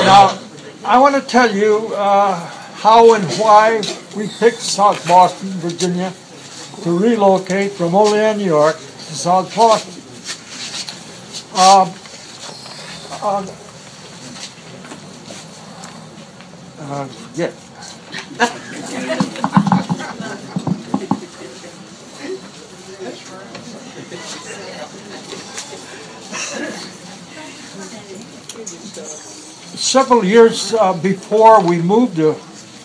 Now, I want to tell you how and why we picked South Boston, Virginia, to relocate from Olean, New York, to South Boston. Forget. Several years before we moved to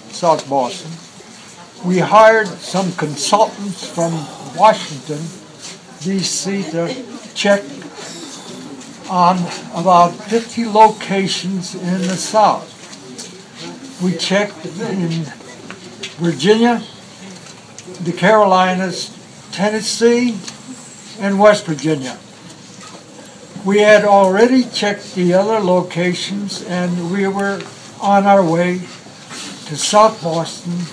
South Boston, we hired some consultants from Washington, D.C. to check on about 50 locations in the South. We checked in Virginia, the Carolinas, Tennessee, and West Virginia. We had already checked the other locations, and we were on our way to South Boston,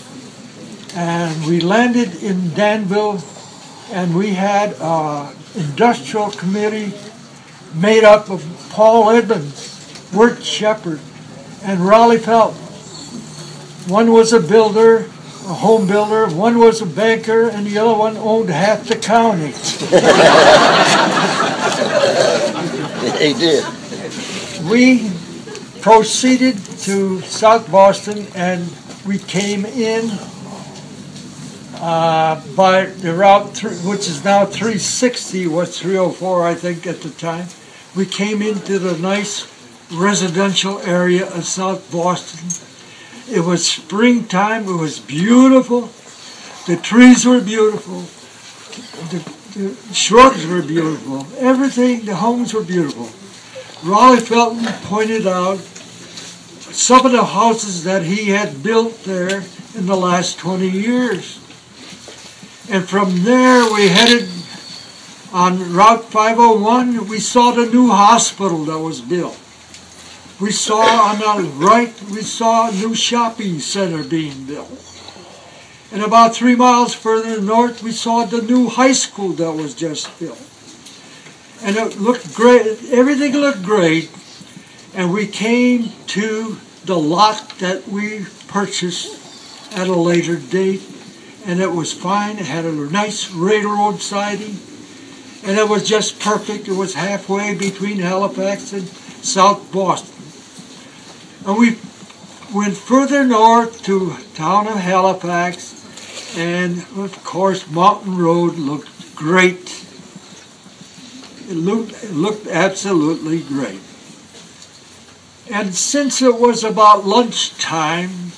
and we landed in Danville, and we had an industrial committee made up of Paul Edmonds, Wirt Shepard, and Raleigh Felton. One was a builder, a home builder, one was a banker, and the other one owned half the county. He did. We proceeded to South Boston, and we came in by the route, which is now 360, was 304, I think, at the time. We came into the nice residential area of South Boston. It was springtime. It was beautiful. The trees were beautiful. The shrubs were beautiful. Everything, the homes were beautiful. Raleigh Felton pointed out some of the houses that he had built there in the last 20 years. And from there we headed on Route 501. We saw the new hospital that was built. We saw on the right, we saw a new shopping center being built. And about 3 miles further north, we saw the new high school that was just built. And it looked great, everything looked great. And we came to the lot that we purchased at a later date. And it was fine, it had a nice railroad siding. And it was just perfect, it was halfway between Halifax and South Boston. And we went further north to town of Halifax, and of course Mountain Road looked great. It looked absolutely great. And since it was about lunchtime,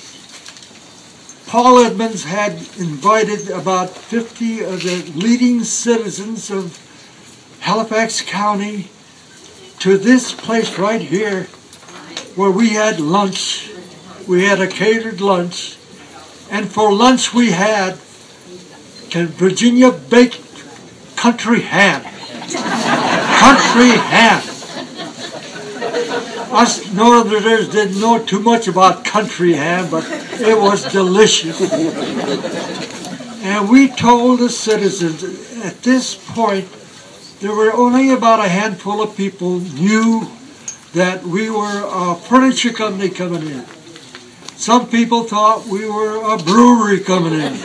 Paul Edmonds had invited about 50 of the leading citizens of Halifax County to this place right here, where we had lunch. We had a catered lunch, and for lunch we had Virginia baked country ham. Country ham. Us Northerners didn't know too much about country ham, but it was delicious. And we told the citizens, at this point, there were only about a handful of people knew that we were a furniture company coming in. Some people thought we were a brewery coming in.